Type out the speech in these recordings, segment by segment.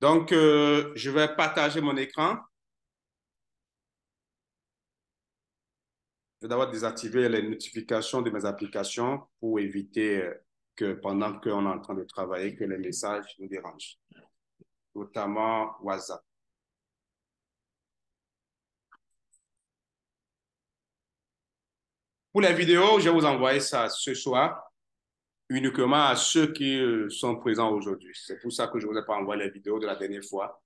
Donc, je vais partager mon écran. Je vais d'abord désactiver les notifications de mes applications pour éviter que pendant qu'on est en train de travailler, que les messages nous dérangent, notamment WhatsApp. Pour les vidéos, je vais vous envoyer ça ce soir, uniquement à ceux qui sont présents aujourd'hui. C'est pour ça que je ne vous ai pas envoyé les vidéos de la dernière fois.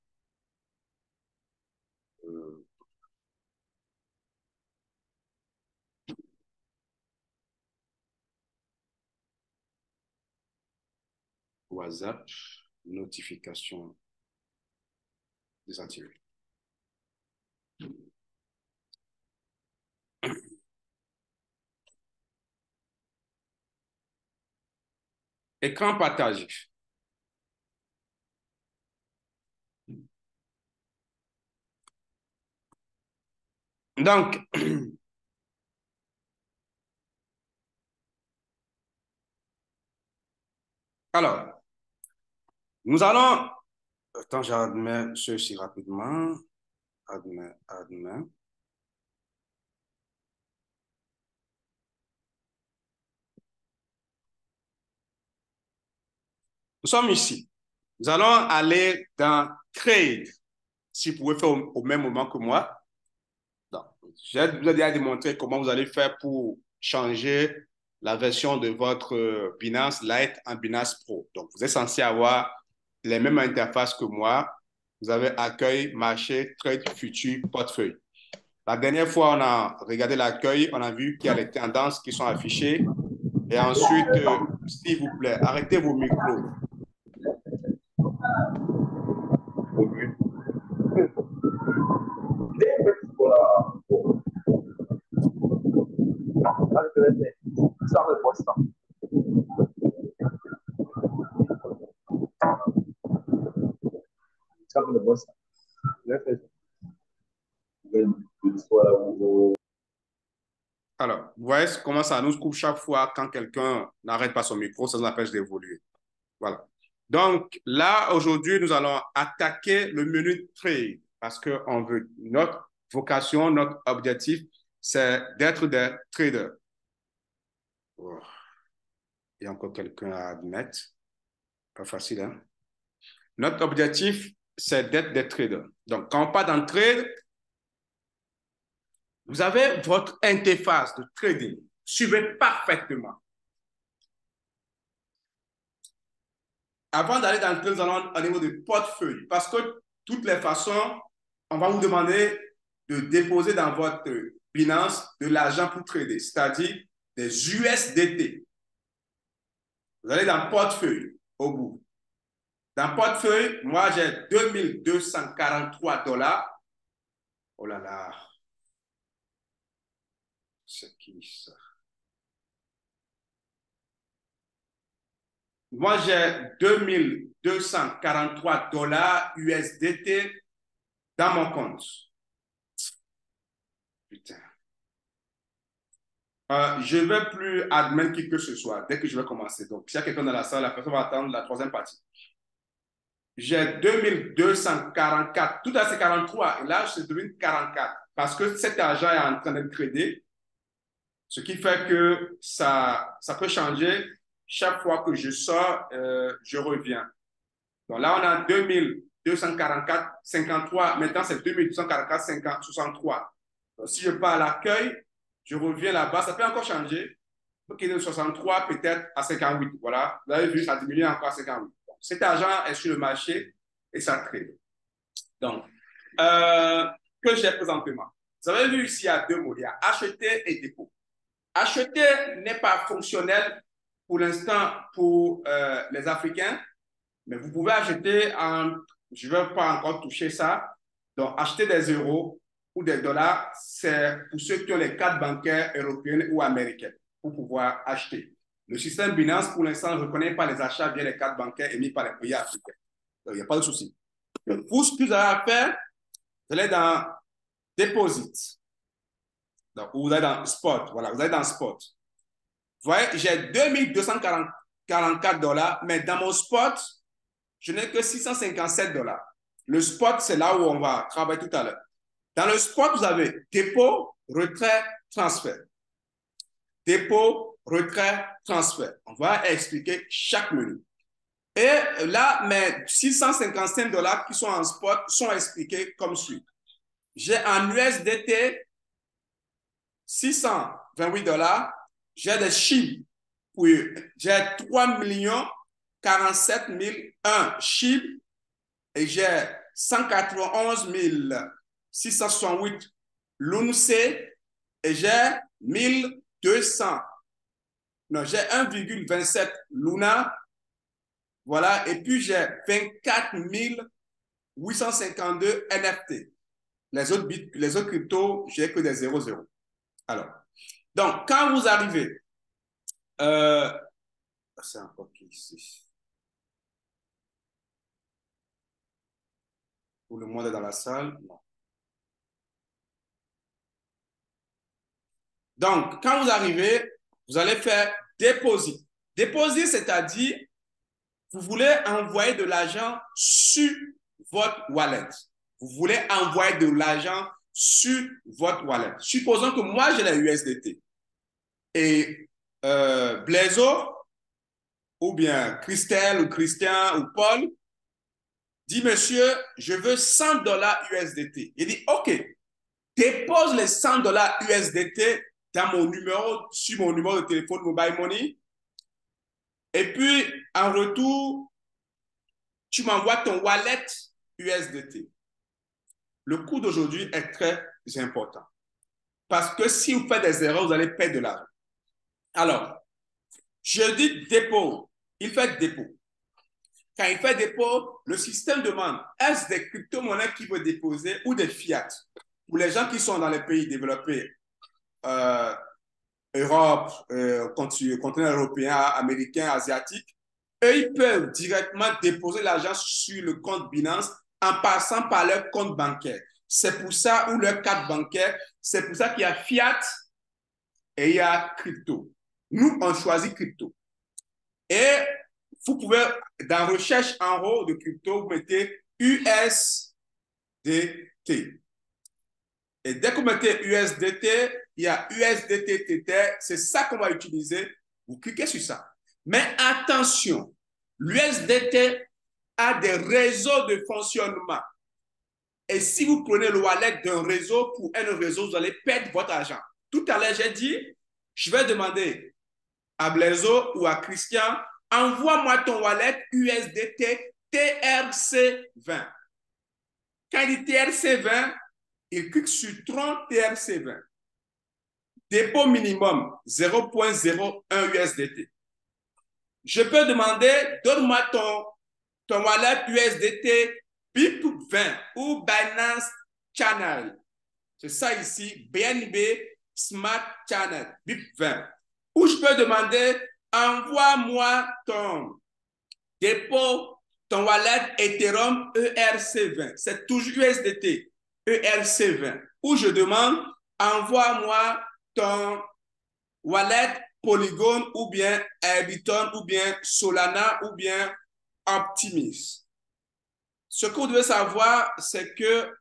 WhatsApp, notification désactivée. Écran partagé. Donc, alors, nous allons... Attends, j'admets ceci rapidement. Admets. Nous sommes ici. Nous allons aller dans Trade, si vous pouvez faire au même moment que moi. Donc, je vous ai déjà démontré comment vous allez faire pour changer la version de votre Binance Lite en Binance Pro. Donc, vous êtes censé avoir les mêmes interfaces que moi. Vous avez accueil, marché, trade, futur, portefeuille. La dernière fois, on a regardé l'accueil, on a vu qu'il y a les tendances qui sont affichées. Et ensuite, s'il vous plaît, arrêtez vos micros. Alors, vous voyez comment ça nous coupe chaque fois quand quelqu'un n'arrête pas son micro, ça nous empêche d'évoluer. Voilà. Donc, là, aujourd'hui, nous allons attaquer le menu trade parce que on veut, notre vocation, notre objectif, c'est d'être des traders. Oh. Il y a encore quelqu'un à admettre. Pas facile, hein? Notre objectif, c'est d'être des traders. Donc, quand on part dans le trade, vous avez votre interface de trading. Suivez parfaitement. Avant d'aller dans le trade, nous allons au niveau du portefeuille. Parce que, de toutes les façons, on va vous demander de déposer dans votre Binance de l'argent pour trader, c'est-à-dire des USDT. Vous allez dans le portefeuille, au bout. Dans le portefeuille, moi, j'ai 2243 $. Oh là là. C'est qui ça? Moi, j'ai 2243 $ USDT dans mon compte. Putain. Je ne vais plus admettre qui que ce soit dès que je vais commencer. Donc, s'il y a quelqu'un dans la salle, la personne va attendre la troisième partie. J'ai 2244. Tout à c'est 43. Et là, je devine 44. Parce que cet argent est en train d'être tradé. Ce qui fait que ça peut changer. Chaque fois que je sors, je reviens. Donc là, on a 2244, 53. Maintenant, c'est 2244, 50, 63. Donc, si je pars à l'accueil, je reviens là-bas, ça peut encore changer. Donc, il est de 63 peut-être à 58. Voilà. Vous avez vu, ça diminue encore à 58. Donc, cet argent est sur le marché et ça trade. Donc, que j'ai présentement. Vous avez vu ici, il y a deux mots. Il y a acheter et dépôt. Acheter n'est pas fonctionnel pour l'instant pour les Africains, mais vous pouvez acheter je ne vais pas encore toucher ça. Donc, acheter des euros ou des dollars, c'est pour ceux qui ont les cartes bancaires européennes ou américaines pour pouvoir acheter. Le système Binance, pour l'instant, ne reconnaît pas les achats via les cartes bancaires émises par les pays africains. Donc, il n'y a pas de souci. Pour ce que vous avez à faire, vous allez dans Deposit. Donc, vous allez dans Spot. Voilà, vous allez dans Spot. Vous voyez, j'ai 2244 $, mais dans mon spot, je n'ai que 657 $. Le spot, c'est là où on va travailler tout à l'heure. Dans le spot, vous avez dépôt, retrait, transfert. Dépôt, retrait, transfert. On va expliquer chaque menu. Et là, mes 655 dollars qui sont en spot sont expliqués comme suit. J'ai en USDT 628 dollars. J'ai des chiffres. J'ai 3 47 001 chiffres et j'ai 191 668 l'UNC et j'ai 1200. Non, j'ai 1,27 Luna. Voilà, et puis j'ai 24 852 NFT. Les autres cryptos, j'ai que des 0,0. Alors, donc, quand vous arrivez, c'est encore qui ici? Tout le monde est dans la salle? Non. Donc, quand vous arrivez, vous allez faire déposit. Déposit, c'est-à-dire, vous voulez envoyer de l'argent sur votre wallet. Vous voulez envoyer de l'argent sur votre wallet. Supposons que moi, j'ai la USDT. Et Blaiseau, ou bien Christelle, ou Christian, ou Paul, dit, monsieur, je veux 100 dollars USDT. Il dit, OK, dépose les 100 dollars USDT dans mon numéro, sur mon numéro de téléphone Mobile Money. Et puis, en retour, tu m'envoies ton wallet USDT. Le coût d'aujourd'hui est très important. Parce que si vous faites des erreurs, vous allez perdre de l'argent. Alors, je dis dépôt. Il fait dépôt. Quand il fait dépôt, le système demande, est-ce des crypto-monnaies qu'il veut déposer ou des fiat? Pour les gens qui sont dans les pays développés, Europe, continent européen, américain, asiatique, eux, ils peuvent directement déposer l'argent sur le compte Binance en passant par leur compte bancaire. C'est pour ça, ou leur carte bancaire, c'est pour ça qu'il y a fiat et il y a crypto. Nous, on choisit crypto. Et vous pouvez, dans recherche en haut de crypto, vous mettez USDT. Et dès que vous mettez USDT, il y a USDT Tether, c'est ça qu'on va utiliser. Vous cliquez sur ça. Mais attention, l'USDT a des réseaux de fonctionnement. Et si vous prenez le wallet d'un réseau pour un réseau, vous allez perdre votre argent. Tout à l'heure, j'ai dit, je vais demander à Blaiseau ou à Christian, envoie-moi ton wallet USDT TRC20. Quand il dit TRC20, il clique sur Tron TRC20. Dépôt minimum 0,01 USDT. Je peux demander, donne-moi ton wallet USDT BIP20 ou Binance Channel. C'est ça ici, BNB Smart Channel BIP20. Ou je peux demander, envoie-moi ton dépôt, ton wallet Ethereum ERC20. C'est toujours USDT ERC20. Ou je demande, envoie-moi ton wallet Polygon ou bien Arbitrum ou bien Solana ou bien Optimus. Ce que vous devez savoir, c'est que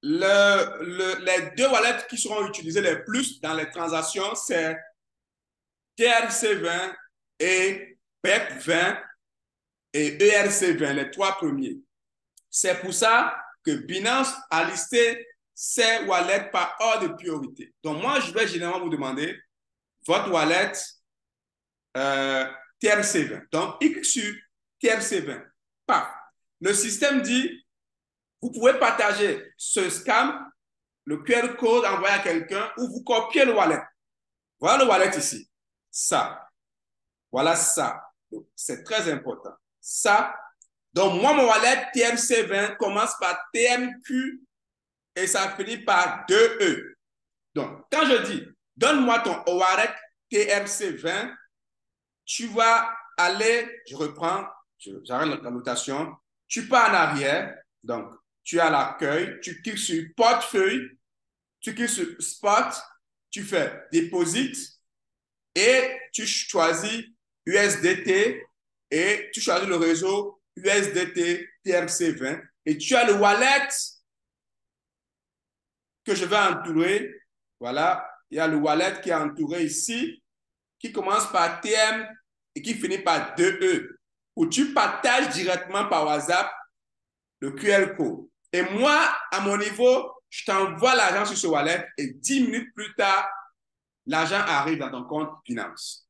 les deux wallets qui seront utilisés les plus dans les transactions, c'est TRC20 et PEP20 et ERC20, les trois premiers. C'est pour ça que Binance a listé ces wallets par ordre de priorité. Donc, moi, je vais généralement vous demander votre wallet TRC20. Donc, clique sur TRC20. Paf. Le système dit, vous pouvez partager ce scam, le QR code envoyé à quelqu'un, ou vous copiez le wallet. Voilà le wallet ici. Ça. Voilà ça. C'est très important. Ça. Donc, moi, mon wallet TMC20 commence par TMQ et ça finit par 2E. Donc, quand je dis, donne-moi ton wallet TMC20, tu vas aller, je reprends, j'arrête la notation, tu pars en arrière, donc, tu as l'accueil, tu cliques sur portefeuille, tu cliques sur spot, tu fais deposit et tu choisis USDT et tu choisis le réseau USDT TRC20 Et tu as le wallet que je vais entourer. Voilà, il y a le wallet qui est entouré ici, qui commence par TM et qui finit par 2E, où tu partages directement par WhatsApp le QR code. Et moi, à mon niveau, je t'envoie l'argent sur ce wallet et 10 minutes plus tard, l'argent arrive dans ton compte finance.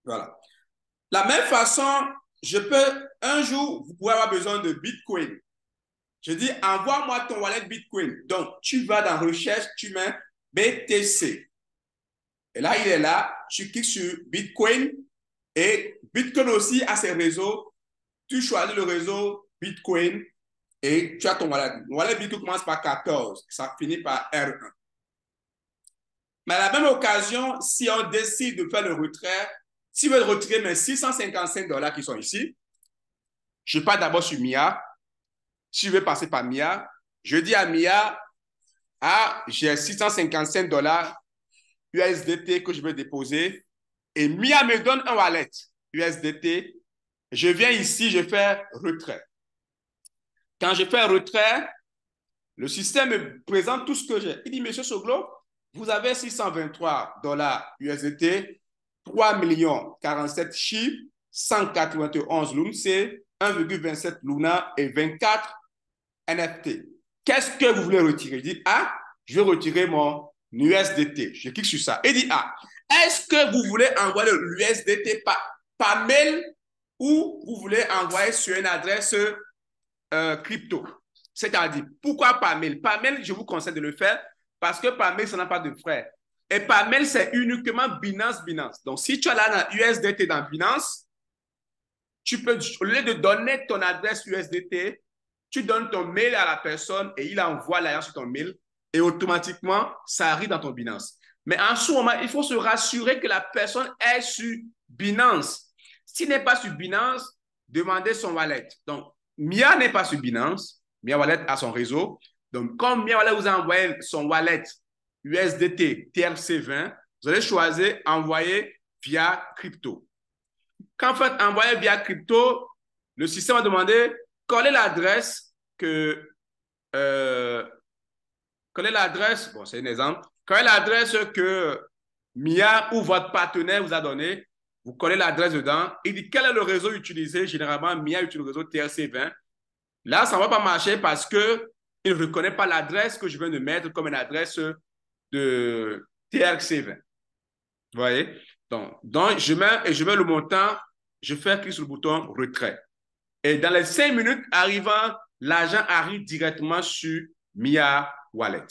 Voilà. La même façon, un jour, vous pouvez avoir besoin de Bitcoin. Je dis, envoie-moi ton wallet Bitcoin. Donc, tu vas dans recherche, tu mets BTC. Et là, il est là. Tu cliques sur Bitcoin. Et Bitcoin aussi a ses réseaux. Tu choisis le réseau Bitcoin et tu as ton wallet. Le wallet Bitcoin commence par 14. Ça finit par R1. Mais à la même occasion, si on décide de faire le retrait, si vous voulez retirer mes 655 $ qui sont ici, je pars d'abord sur Mia. Si je veux passer par Mia, je dis à Mia, j'ai 655 $ USDT que je veux déposer. Et Mia me donne un wallet USDT. Je viens ici, je fais retrait. Quand je fais retrait, le système me présente tout ce que j'ai. Il dit, Monsieur Soglo, vous avez 623 $ USDT, 3 047 chiffres, 191 Luna, c'est 1,27 Luna et 24 NFT. Qu'est-ce que vous voulez retirer? Je dis, je vais retirer mon USDT. Je clique sur ça. Il dit, est-ce que vous voulez envoyer l'USDT par mail ou vous voulez envoyer sur une adresse crypto? C'est-à-dire, pourquoi par mail? Par mail, je vous conseille de le faire parce que par mail, ça n'a pas de frais. Et par mail, c'est uniquement Binance. Donc, si tu as là dans USDT dans Binance, tu peux, au lieu de donner ton adresse USDT, tu donnes ton mail à la personne et il envoie l'argent sur ton mail et automatiquement, ça arrive dans ton Binance. Mais en ce moment, il faut se rassurer que la personne est sur Binance. S'il n'est pas sur Binance, demandez son wallet. Donc, Mia n'est pas sur Binance. Mia Wallet a son réseau. Donc, comme Mia Wallet vous a envoyé son wallet USDT TRC20, vous allez choisir envoyer via crypto. Quand vous faites envoyer via crypto, le système va demander quelle est l'adresse bon, c'est un exemple, quelle est l'adresse que Mia ou votre partenaire vous a donné. Vous collez l'adresse dedans. Il dit quel est le réseau utilisé. Généralement, Mia utilise le réseau TRC20. Là, ça ne va pas marcher parce qu'il ne reconnaît pas l'adresse que je viens de mettre comme une adresse de TRC20. Vous voyez? Donc je mets le montant, je fais clic sur le bouton retrait. Et dans les 5 minutes arrivant, l'argent arrive directement sur Mia Wallet.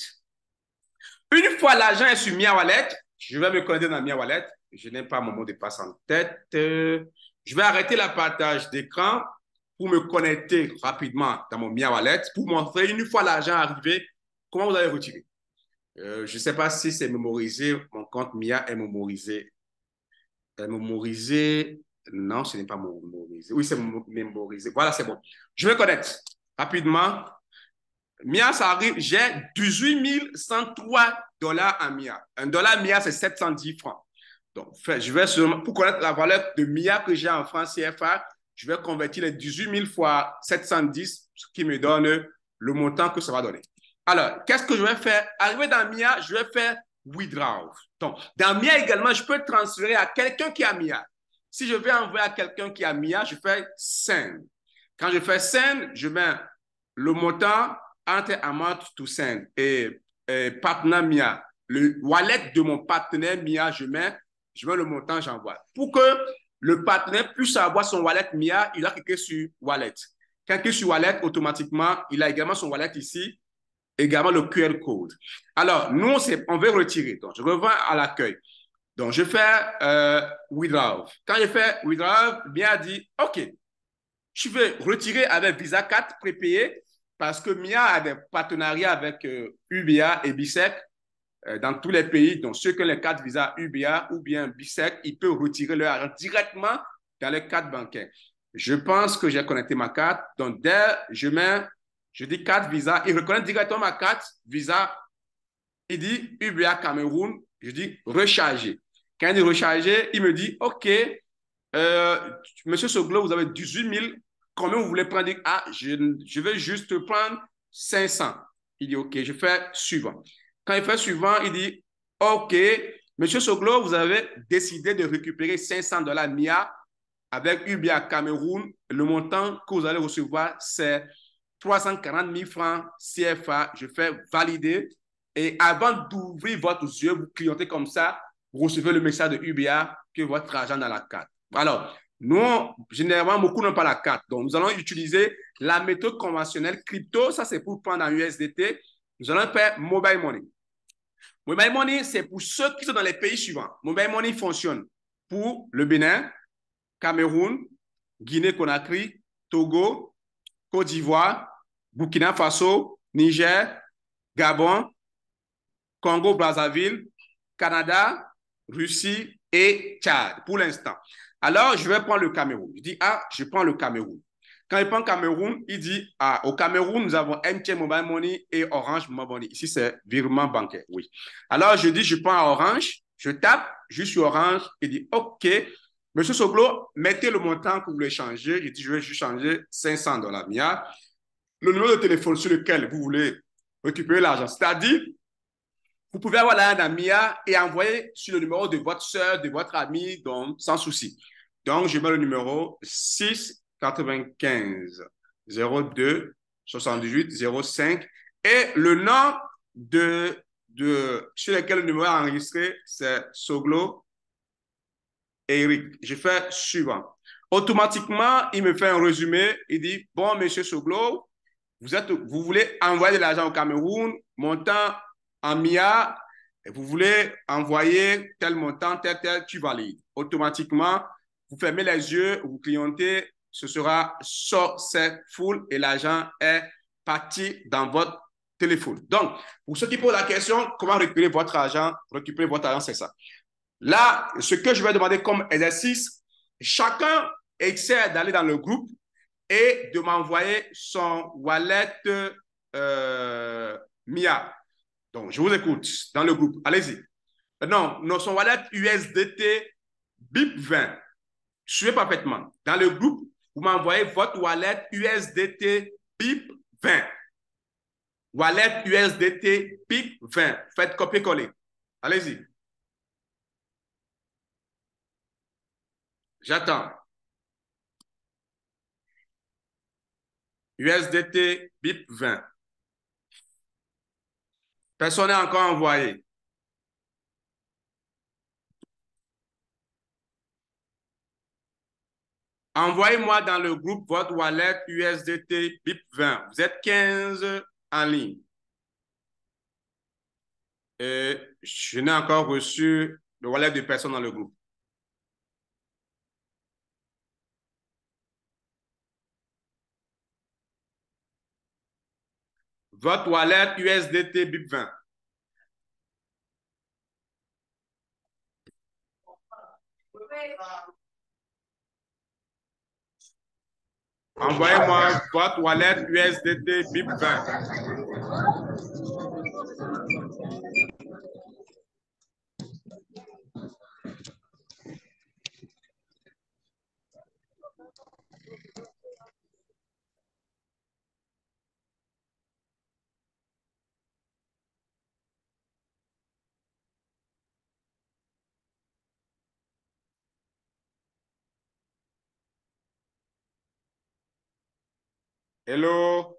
Une fois l'argent est sur Mia Wallet, je vais me connecter dans Mia Wallet. Je n'ai pas mon mot de passe en tête. Je vais arrêter le partage d'écran pour me connecter rapidement dans mon Mia Wallet pour montrer une fois l'argent arrivé, comment vous allez retirer. Je ne sais pas si c'est mémorisé. Mon compte Mia est mémorisé. Non, ce n'est pas mémorisé. Oui, c'est mémorisé. Voilà, c'est bon. Je me connecte rapidement. Mia, ça arrive. J'ai 18 103 $ en Mia. Un dollar Mia, c'est 710 francs. Donc, je vais seulement, pour connaître la valeur de Mia que j'ai en francs CFA, je vais convertir les 18 000 fois 710, ce qui me donne le montant que ça va donner. Alors, qu'est-ce que je vais faire? Arrivé dans Mia, je vais faire withdraw. Donc, dans Mia également, je peux transférer à quelqu'un qui a Mia. Si je vais envoyer à quelqu'un qui a Mia, je fais send. Quand je fais send, je mets le montant entre amount to send et partenaire Mia. Le wallet de mon partenaire Mia, je mets le montant, j'envoie. Pour que le partenaire puisse avoir son wallet Mia, il a cliqué sur wallet. Quand il clique sur wallet, automatiquement, il a également son wallet ici, également le QR code. Alors, nous, on veut retirer. Donc, je reviens à l'accueil. Donc, je fais withdraw. Quand je fais withdraw, Mia dit, OK, je vais retirer avec Visa 4 prépayé parce que Mia a des partenariats avec UBA et BISEC dans tous les pays. Donc, ceux qui ont les cartes Visa UBA ou bien BISEC, ils peuvent retirer leur argent directement dans les cartes bancaires. Je pense que j'ai connecté ma carte. Donc, je dis carte Visa. Il reconnaît directement ma carte Visa. Il dit UBA Cameroun. Je dis recharger. Quand il dit recharger, il me dit OK, Monsieur Soglo, vous avez 18 combien vous voulez prendre? Il dit, ah, je vais juste prendre 500. Il dit, OK, je fais suivant. Quand il fait suivant, il dit, OK, Monsieur Soglo, vous avez décidé de récupérer 500 dollars MIA avec UBA Cameroun. Le montant que vous allez recevoir, c'est 340 000 francs CFA. Je fais valider. Et avant d'ouvrir votre yeux, vous clientez comme ça, vous recevez le message de UBA que votre argent dans la carte. Alors, nous, généralement, beaucoup n'ont pas la carte. Donc, nous allons utiliser la méthode conventionnelle crypto. Ça, c'est pour prendre en USDT. Nous allons faire Mobile Money. Mobile Money, c'est pour ceux qui sont dans les pays suivants. Mobile Money fonctionne pour le Bénin, Cameroun, Guinée-Conakry, Togo, Côte d'Ivoire, Burkina Faso, Niger, Gabon, Congo-Brazzaville, Canada, Russie et Tchad pour l'instant. Alors, je vais prendre le Cameroun. Je dis, ah, je prends le Cameroun. Quand il prend Cameroun, il dit, ah, au Cameroun, nous avons MTN Mobile Money et Orange Mobile Money. Ici, c'est virement bancaire, oui. Alors, je dis, je prends Orange, je tape, je suis Orange, il dit, OK, Monsieur Soglo, mettez le montant que vous voulez changer. Je dis, je vais juste changer 500 dollars MIA. Le numéro de téléphone sur lequel vous voulez récupérer l'argent. C'est-à-dire, vous pouvez avoir l'argent dans MIA et envoyer sur le numéro de votre soeur, de votre ami, donc sans souci. Donc, je mets le numéro 6 95 02 78 05 et le nom sur lequel le numéro est enregistré, c'est Soglo Eric. Je fais suivant. Automatiquement, il me fait un résumé. Il dit, bon, monsieur Soglo, vous voulez envoyer de l'argent au Cameroun, montant en MIA, et vous voulez envoyer tel montant, tel, tu valides. Automatiquement, vous fermez les yeux, vous clientez, ce sera successful et l'argent est parti dans votre téléphone. Donc, pour ceux qui posent la question, comment récupérer votre argent, c'est ça. Là, ce que je vais demander comme exercice, chacun essaie d'aller dans le groupe et de m'envoyer son wallet MIA. Donc, je vous écoute dans le groupe. Allez-y. Non, son wallet USDT BIP20. Suivez parfaitement. Dans le groupe, vous m'envoyez votre wallet USDT BIP20. Wallet USDT BIP20. Faites copier-coller. Allez-y. J'attends. USDT BIP20. Personne n'est encore envoyé. Envoyez-moi dans le groupe votre wallet USDT BIP20. Vous êtes 15 en ligne. Et je n'ai encore reçu le wallet de personne dans le groupe. Votre wallet USDT BIP20. Envoyez-moi votre wallet USDT BIP20. Hello.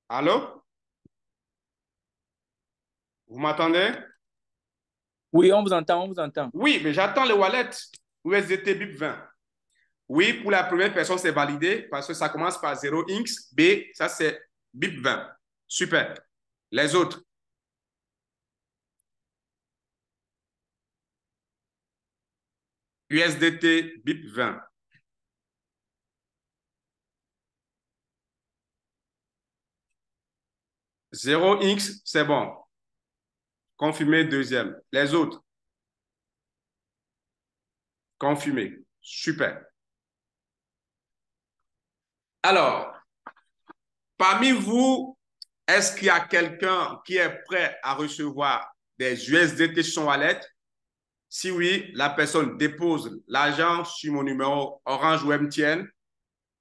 Allô? Vous m'entendez? Oui, on vous entend, on vous entend. Oui, mais j'attends le wallet USDT BIP20. Oui, pour la première personne, c'est validé parce que ça commence par 0x. B, ça c'est BIP20. Super. Les autres? USDT BIP20. 0x, c'est bon. Confirmé deuxième. Les autres? Confirmé. Super. Alors, parmi vous, Est-ce qu'il y a quelqu'un qui est prêt à recevoir des USDT sur son wallet? Si oui, la personne dépose l'argent sur mon numéro Orange ou MTN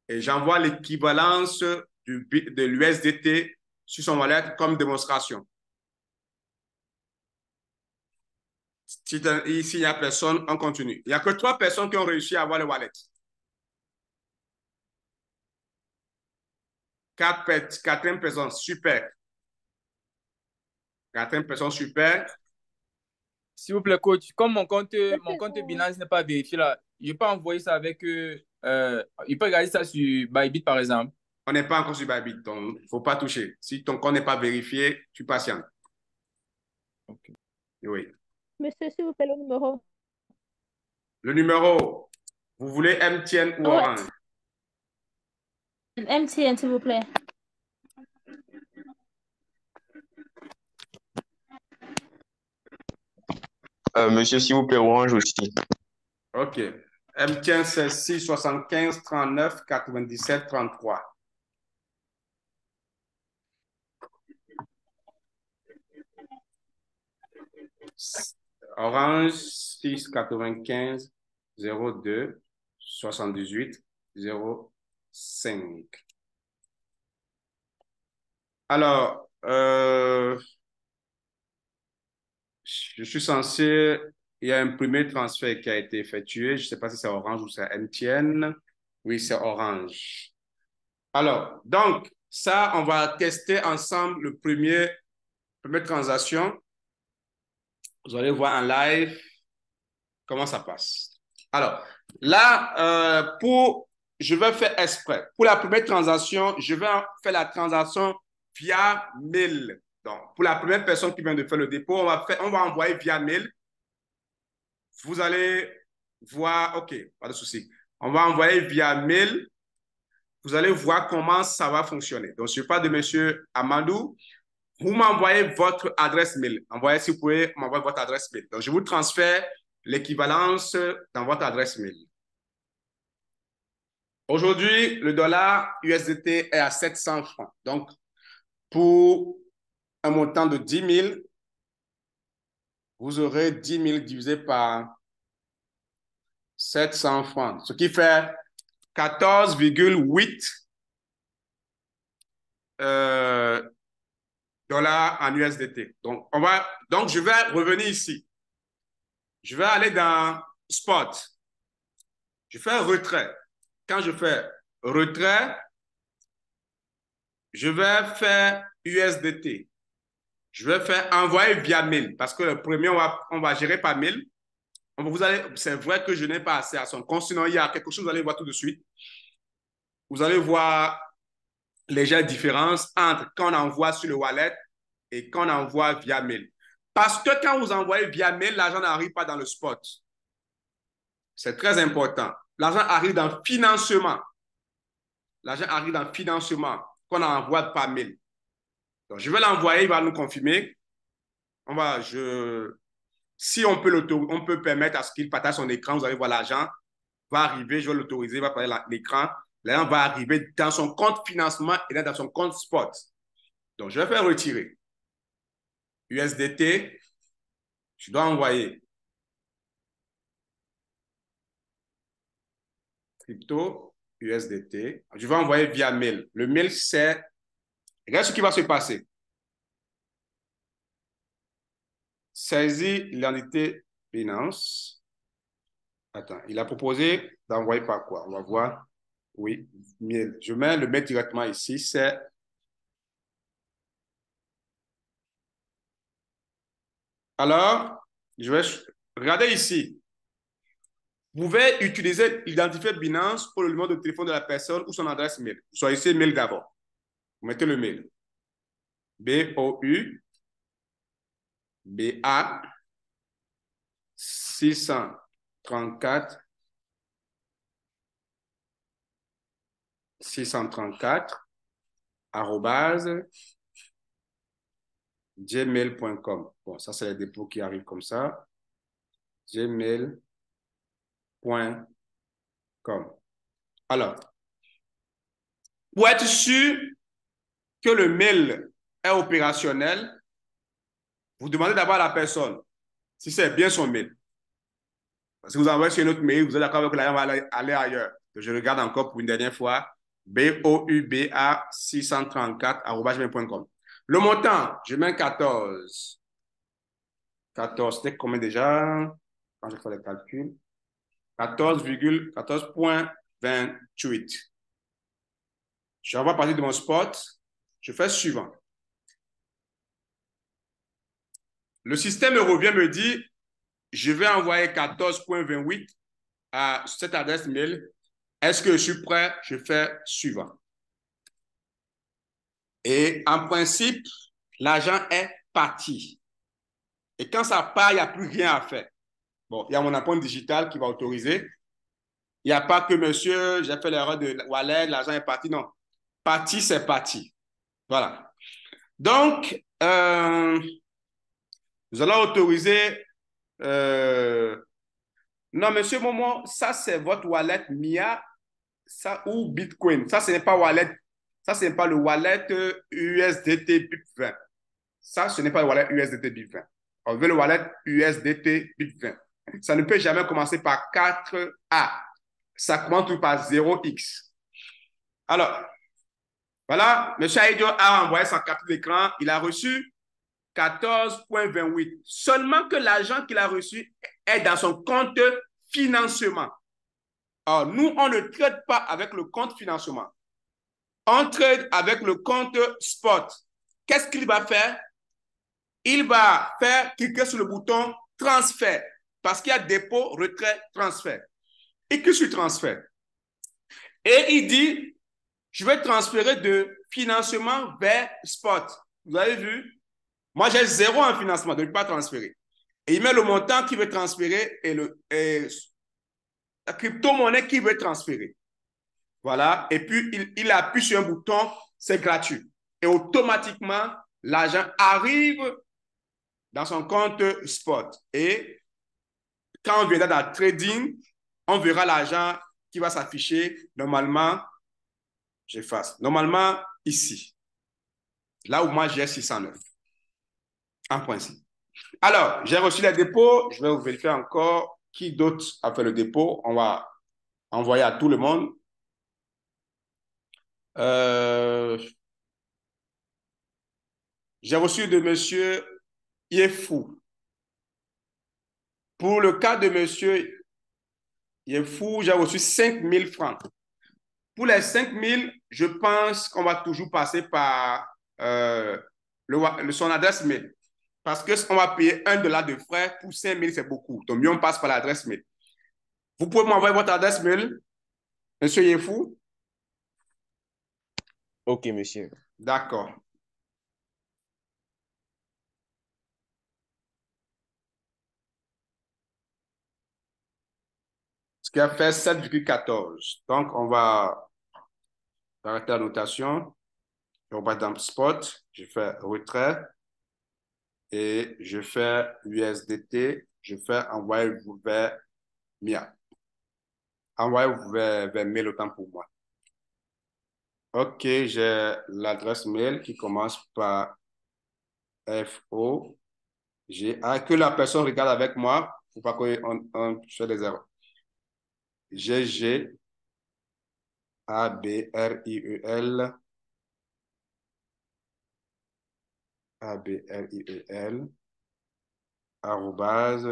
et j'envoie l'équivalence de l'USDT sur son wallet comme démonstration. Ici, il n'y a personne, on continue. Il n'y a que 3 personnes qui ont réussi à avoir le wallet. 4e personne, super. 4e personne, super. S'il vous plaît, coach, comme mon compte Binance n'est pas vérifié là, je peux envoyer ça avec il peut regarder ça sur Bybit par exemple. On n'est pas encore sur Bybit, donc il ne faut pas toucher. Si ton compte n'est pas vérifié, tu patientes. Ok. Oui. Monsieur, s'il vous plaît, le numéro. Le numéro, vous voulez MTN ou Ouais. Orange? MTN, s'il vous plaît. Monsieur, s'il vous plaît, Orange aussi. OK. MTN, c'est 6 75 39 97 33. Orange, 6 95 02 78 05. Alors, je suis censé, il y a un premier transfert qui a été effectué. Je ne sais pas si c'est Orange ou c'est MTN. Oui, c'est Orange. Alors, donc, ça, on va tester ensemble première transaction. Vous allez voir en live comment ça passe. Alors, là, je vais faire exprès. Pour la première transaction, je vais faire la transaction via mail. Donc, pour la première personne qui vient de faire le dépôt, on va envoyer via mail. Vous allez voir, OK, pas de souci. On va envoyer via mail. Vous allez voir comment ça va fonctionner. Donc, je parle de M. Amadou. Vous m'envoyez votre adresse mail. Envoyez, si vous pouvez, m'envoyer votre adresse mail. Donc, je vous transfère l'équivalence dans votre adresse mail. Aujourd'hui, le dollar USDT est à 700 francs. Donc, pour un montant de 10 000, vous aurez 10 000 divisé par 700 francs, ce qui fait 14,8 dollars en USDT. Donc, je vais revenir ici. Je vais aller dans Spot. Je fais retrait. Quand je fais retrait, je vais faire USDT. Je vais faire envoyer via mail parce que le premier, on va gérer par mail. C'est vrai que je n'ai pas assez à son compte. Sinon, il y a quelque chose, vous allez voir tout de suite. Vous allez voir légère différence entre quand on envoie sur le wallet et quand on envoie via mail. Parce que quand vous envoyez via mail, l'argent n'arrive pas dans le spot. C'est très important. L'argent arrive dans le financement. L'argent arrive dans le financement qu'on envoie par mail. Donc, je vais l'envoyer, il va nous confirmer. Si on peut permettre à ce qu'il partage son écran, vous allez voir l'argent va arriver, je vais l'autoriser, il va partager l'écran. L'argent va arriver dans son compte financement et là dans son compte spot. Donc, je vais faire retirer. USDT, je dois envoyer. Crypto, USDT. Je vais envoyer via mail. Le mail, c'est... Regarde ce qui va se passer. Saisis l'identité Binance. Attends, il a proposé d'envoyer par quoi? On va voir. Oui, mail. Je mets le mail directement ici. C'est... Alors, je vais... Regardez ici. Vous pouvez utiliser l'identifiant Binance pour le numéro de téléphone de la personne ou son adresse mail. Vous choisissez mail d'abord. Vous mettez le mail. BOU BA 634 arrobase gmail.com. Bon, ça, c'est les dépôts qui arrivent comme ça. Gmail.com. Alors, pour être sûr que le mail est opérationnel, vous demandez d'abord à la personne si c'est bien son mail. Si vous envoyez sur un autre mail, vous êtes d'accord avec que l'argent va aller ailleurs. Donc, je regarde encore pour une dernière fois. BOUBA634@gmail.com. Le montant, je mets 14. 14, c'était combien déjà? Quand je fais les calculs. 14,14.28. Je renvoie à partir de mon spot. Je fais suivant. Le système me revient, me dit, je vais envoyer 14,28 à cette adresse mail. Est-ce que je suis prêt? Je fais suivant. Et en principe, l'argent est parti. Et quand ça part, il n'y a plus rien à faire. Bon, il y a mon empreinte digitale qui va autoriser. Il n'y a pas que monsieur, j'ai fait l'erreur de wallet, l'argent est parti. Non. Parti, c'est parti. Voilà. Donc, nous allons autoriser. Non, monsieur Momo, ça, c'est votre wallet MIA ça, ou Bitcoin. Ça, ce n'est pas wallet. Ça, ce n'est pas le wallet USDT BIP20. Ça, ce n'est pas le wallet USDT BIP20. On veut le wallet USDT BIP20. Ça ne peut jamais commencer par 4A. Ça commence tout par 0X. Alors, voilà, M. Aïdio a envoyé sa capture d'écran. Il a reçu 14,28. Seulement que l'argent qu'il a reçu est dans son compte financement. Alors, nous, on ne traite pas avec le compte financement. On trade avec le compte spot. Qu'est-ce qu'il va faire? Il va faire cliquer sur le bouton transfert parce qu'il y a dépôt, retrait, transfert. Il clique sur transfert. Et il dit, je vais transférer de financement vers spot. Vous avez vu? Moi, j'ai 0 en financement, donc je ne peux pas transférer. Et il met le montant qu'il veut transférer et la crypto-monnaie qu'il veut transférer. Voilà. Et puis, il appuie sur un bouton, c'est gratuit. Et automatiquement, l'argent arrive dans son compte spot. Et quand on viendra dans trading, on verra l'argent qui va s'afficher normalement. J'efface. Normalement, ici. Là où moi, j'ai 609. En principe. Alors, j'ai reçu les dépôts. Je vais vous vérifier encore qui d'autre a fait le dépôt. On va envoyer à tout le monde. J'ai reçu de M. Yefou. Pour le cas de M. Yefou, j'ai reçu 5 000 francs. Pour les 5 000, je pense qu'on va toujours passer par son adresse mail. Parce qu'on va payer $1 de frais. Pour 5 000, c'est beaucoup. Donc, mieux on passe par l'adresse mail. Vous pouvez m'envoyer votre adresse mail, M. Yefou? Ok, monsieur. D'accord. Ce qui a fait 7,14. Donc, on va arrêter la notation. On va dans le spot. Je fais retrait. Et je fais USDT. Je fais envoyer vers MIA. Envoyer vers mail autant pour moi. OK, j'ai l'adresse mail qui commence par FOGA. Que la personne regarde avec moi pour pas qu'on fait des erreurs. GG ABRIEL arrobase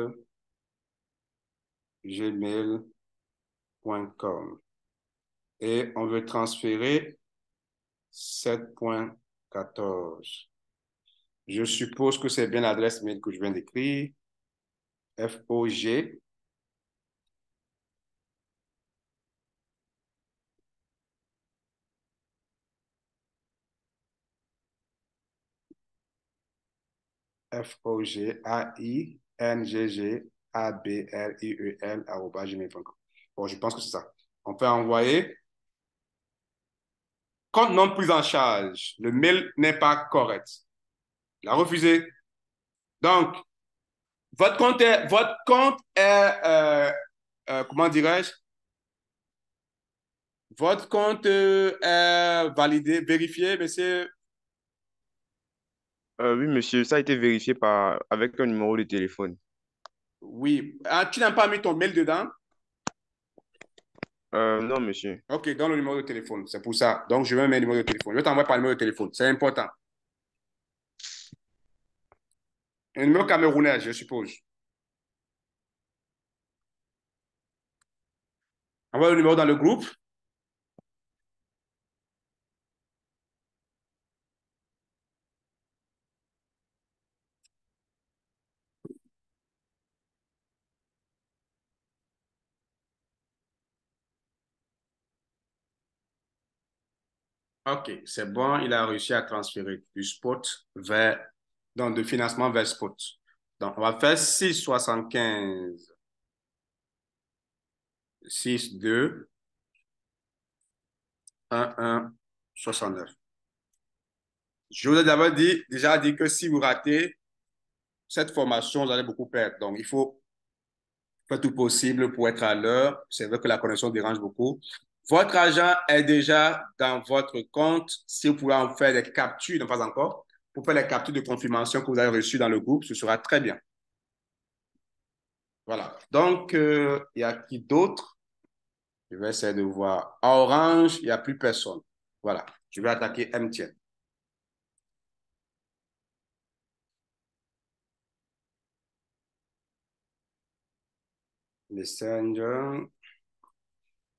gmail.com. Et on veut transférer 7,14. Je suppose que c'est bien l'adresse mail que je viens d'écrire. FOG. FOGAINGGABRIEL@gmail.com. Bon, je pense que c'est ça. On peut envoyer. Compte non pris en charge. Le mail n'est pas correct. Il a refusé. Donc, votre compte est comment dirais-je? Votre compte est validé, vérifié, monsieur. Oui, monsieur, ça a été vérifié avec un numéro de téléphone. Oui. Ah, tu n'as pas mis ton mail dedans? Non, monsieur. Ok, dans le numéro de téléphone. C'est pour ça. Donc, je vais mettre le numéro de téléphone. Je vais t'envoyer par le numéro de téléphone. C'est important. Un numéro camerounais, je suppose. Envoie le numéro dans le groupe. Ok, c'est bon. Il a réussi à transférer du spot vers, donc de financement vers spot. Donc, on va faire 6,75, 6,2, 1,1, 69. Je vous ai déjà dit que si vous ratez cette formation, vous allez beaucoup perdre. Donc, il faut faire tout possible pour être à l'heure. C'est vrai que la connexion dérange beaucoup. Votre argent est déjà dans votre compte. Si vous pouvez en faire des captures, non pas encore, pour faire les captures de confirmation que vous avez reçues dans le groupe, ce sera très bien. Voilà. Donc, il y a qui d'autre? Je vais essayer de voir. À Orange, il n'y a plus personne. Voilà. Je vais attaquer MTN. Messenger.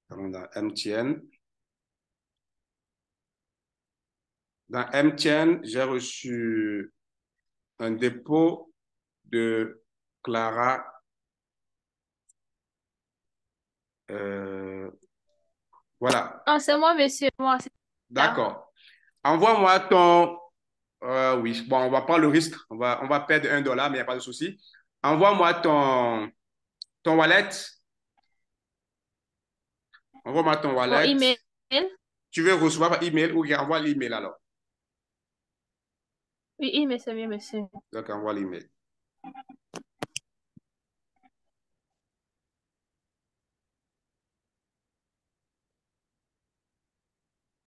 Dans MTN. Dans MTN, j'ai reçu un dépôt de Clara. Voilà. Ah, c'est moi, monsieur. Moi, c'est ça. D'accord. Envoie-moi ton... oui, bon, on va prendre le risque. On va perdre $1, mais il n'y a pas de souci. Envoie-moi ton wallet. Envoie-moi ton Mon wallet. email. Tu veux recevoir par email ou envoie l'email alors? Oui, mais c'est mieux, monsieur. Donc, envoie l'email.